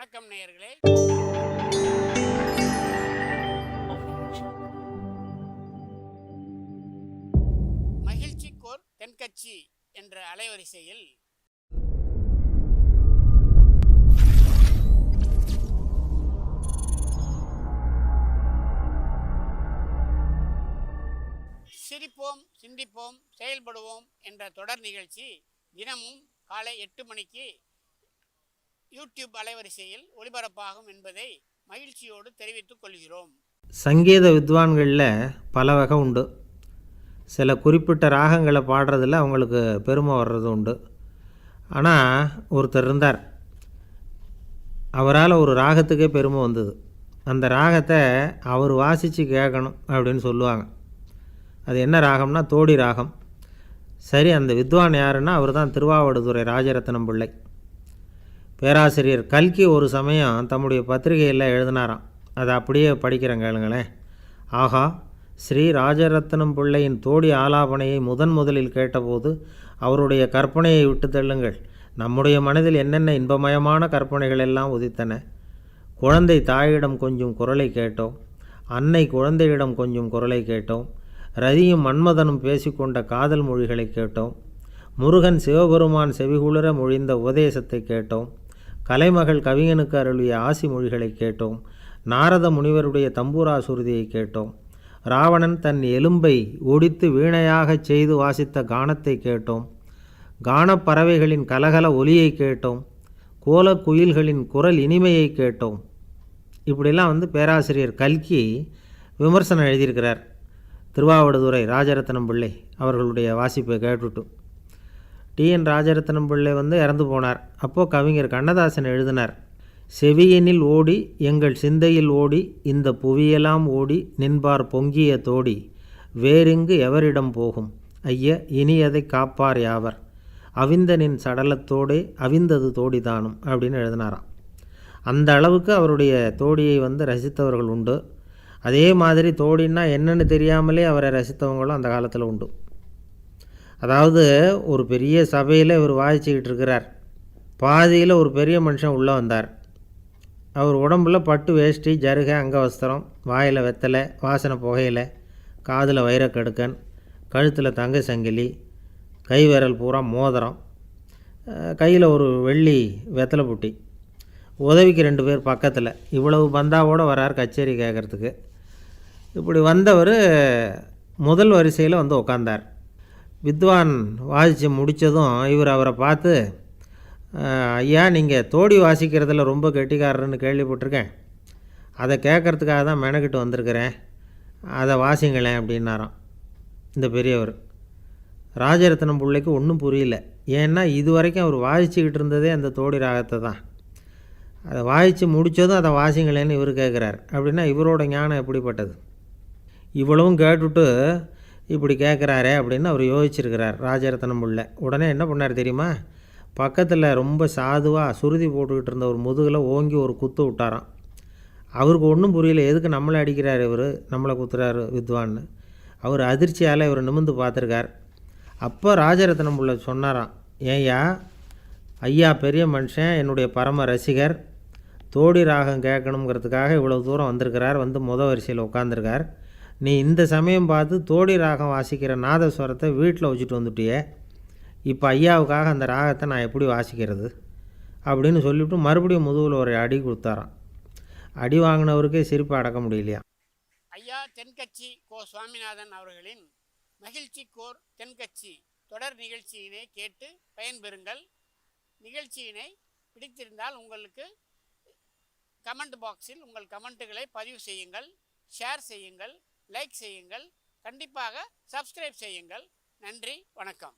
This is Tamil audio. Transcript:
வணக்கம் நேயர்களே. மகிழ்ச்சிக்கோர் தென்கட்சி என்ற அலைவரிசையில் சிரிப்போம், சிந்திப்போம், செயல்படுவோம் என்ற தொடர் நிகழ்ச்சி தினமும் காலை 8 மணிக்கு யூடியூப் அலைவரிசையில் ஒளிபரப்பாகும் என்பதை மகிழ்ச்சியோடு தெரிவித்துக் கொள்கிறோம். சங்கீத வித்வான்களில் பல வகை உண்டு. சில குறிப்பிட்ட ராகங்களை பாடுறதில் அவங்களுக்கு பெருமை வர்றது உண்டு. ஆனால் ஒருத்தர் இருந்தார், அவரால் ஒரு ராகத்துக்கே பெருமை வந்தது. அந்த ராகத்தை அவர் வாசித்து கேட்கணும் அப்படின்னு சொல்லுவாங்க. அது என்ன ராகம்னா தோடி ராகம். சரி, அந்த வித்வான் யாருன்னா அவர் தான் திருவாவடுதுறை ராஜரத்னம் பிள்ளை. பேராசிரியர் கல்கி ஒரு சமயம் தம்முடைய பத்திரிகையில் எழுதினாராம். அதை அப்படியே படிக்கிறேன் கேளுங்களேன். ஆகா, ஸ்ரீ ராஜரத்னம் பிள்ளையின் தோடி ஆலாபனையை முதலில் கேட்டபோது அவருடைய கற்பனையை விட்டு தள்ளுங்கள். நம்முடைய மனதில் என்னென்ன இன்பமயமான கற்பனைகள் எல்லாம் உதித்தன. குழந்தை தாயிடம் கொஞ்சம் குரலை கேட்டோம், அன்னை குழந்தையிடம் கொஞ்சம் குரலை கேட்டோம், ரதியும் மன்மதனும் பேசிக்கொண்ட காதல் மொழிகளை கேட்டோம், முருகன் சிவபெருமான் செவிகுளிர மொழிந்த உபதேசத்தை கேட்டோம், கலைமகள் கவிஞனுக்கு அருளிய ஆசி மொழிகளை கேட்டோம், நாரத முனிவருடைய தம்பூரா சுருதியை கேட்டோம், ராவணன் தன் எலும்பை ஒடித்து வீணையாகச் செய்து வாசித்த கானத்தை கேட்டோம், கானப்பறவைகளின் கலகல ஒலியை கேட்டோம், கோலக்குயில்களின் குரல் இனிமையை கேட்டோம். இப்படிலாம் பேராசிரியர் கல்கி விமர்சனம் எழுதியிருக்கிறார். திருவாவடுதுறை ராஜரத்னம் பிள்ளை அவர்களுடைய வாசிப்பை கேட்டுட்டு டிஎன் ராஜரத்னம் பிள்ளை இறந்து போனார். அப்போது கவிஞர் கண்ணதாசன் எழுதினார், செவியனில் ஓடி எங்கள் சிந்தையில் ஓடி இந்த புவியெல்லாம் ஓடி நின்பார் பொங்கிய தோடி வேறிங்கு எவரிடம் போகும் ஐய இனி அதை காப்பார் யாவர் அவிந்தனின் சடலத்தோடே அவிந்தது தோடிதானும் அப்படின்னு எழுதினாராம். அந்த அளவுக்கு அவருடைய தோடியை ரசித்தவர்கள் உண்டு. அதே மாதிரி தோடின்னா என்னன்னு தெரியாமலே அவரை ரசித்தவங்களும் அந்த காலத்தில் உண்டு. அதாவது ஒரு பெரிய சபையில் இவர் வாசிச்சுக்கிட்டு இருக்கிறார். பாதியில் ஒரு பெரிய மனுஷன் உள்ளே வந்தார். அவர் உடம்புல பட்டு வேஷ்டி, ஜருகை, அங்கவஸ்திரம், வாயில் வெத்தலை, வாசனை புகையில, காதில் வைரக்கடுக்கன், கழுத்தில் தங்க சங்கிலி, கை விரல் பூரா மோதிரம், கையில் ஒரு வெள்ளி வெத்தலை புட்டி, உதவிக்கு 2 பேர் பக்கத்தில். இவ்வளவு பந்தாவோடு வரார் கச்சேரி கேட்குறதுக்கு. இப்படி வந்தவர் முதல் வரிசையில் உட்காந்தார். வித்வான் வாசித்து முடித்ததும் இவர் அவரை பார்த்து, ஐயா, நீங்கள் தோடி வாசிக்கிறதுல ரொம்ப கெட்டிக்காரர்னு கேள்விப்பட்டிருக்கேன், அதை கேட்குறதுக்காக தான் மெனக்கிட்டு வந்திருக்கிறேன், அதை வாசிங்களேன் அப்படின்னாராம் இந்த பெரியவர். ராஜரத்னம் பிள்ளைக்கு ஒன்றும் புரியல. ஏன்னா இது வரைக்கும் அவர் வாசிச்சுக்கிட்டு இருந்ததே அந்த தோடி ராகத்தை தான். அதை வாசித்து முடித்ததும் அதை வாசிங்களேன்னு இவர் கேட்குறார். அப்படின்னா இவரோட ஞானம் எப்படிப்பட்டது? இவ்வளவும் கேட்டுட்டு இப்படி கேட்குறாரே அப்படின்னு அவர் யோசிச்சிருக்கிறார் ராஜரத்னம் பிள்ளை. உடனே என்ன பண்ணார் தெரியுமா? பக்கத்தில் ரொம்ப சாதுவாக சுருதி போட்டுக்கிட்டு இருந்த ஒரு முதுகில் ஓங்கி ஒரு குத்து விட்டாராம். அவருக்கு ஒன்றும் புரியல, எதுக்கு நம்மளை அடிக்கிறார் இவர், நம்மளை குத்துறாரு வித்வான்னு. அவர் அதிர்ச்சியால் இவர் நிமிர்ந்து பார்த்துருக்கார். அப்போ ராஜரத்னம் பிள்ளை சொன்னாராம், ஏய்யா, ஐயா பெரிய மனுஷன், என்னுடைய பரம ரசிகர், தோடி ராகம் கேட்கணுங்கிறதுக்காக இவ்வளோ தூரம் வந்திருக்கிறார், வரிசையில் உட்காந்துருக்கார். நீ இந்த சமயம் பார்த்து தோடி ராகம் வாசிக்கிற நாதஸ்வரத்தை வீட்டில் வச்சுட்டு வந்துட்டியே, இப்போ ஐயாவுக்காக அந்த ராகத்தை நான் எப்படி வாசிக்கிறது அப்படின்னு சொல்லிவிட்டு மறுபடியும் முதுகில் ஒரு அடி கொடுத்தாராம். அடி வாங்கினவருக்கே சிரிப்பை அடக்க முடியலையா. ஐயா தென்கட்சி கோ சுவாமிநாதன் அவர்களின் மகிழ்ச்சிக்கோர் தென்கட்சி தொடர் நிகழ்ச்சியினை கேட்டு பயன்பெறுங்கள். நிகழ்ச்சியினை பிடித்திருந்தால் உங்களுக்கு கமெண்ட் பாக்ஸில் உங்கள் கமெண்ட்டுகளை பதிவு செய்யுங்கள், ஷேர் செய்யுங்கள், லைக் செய்யுங்கள், கண்டிப்பாக சப்ஸ்கிரைப் செய்யுங்கள். நன்றி, வணக்கம்.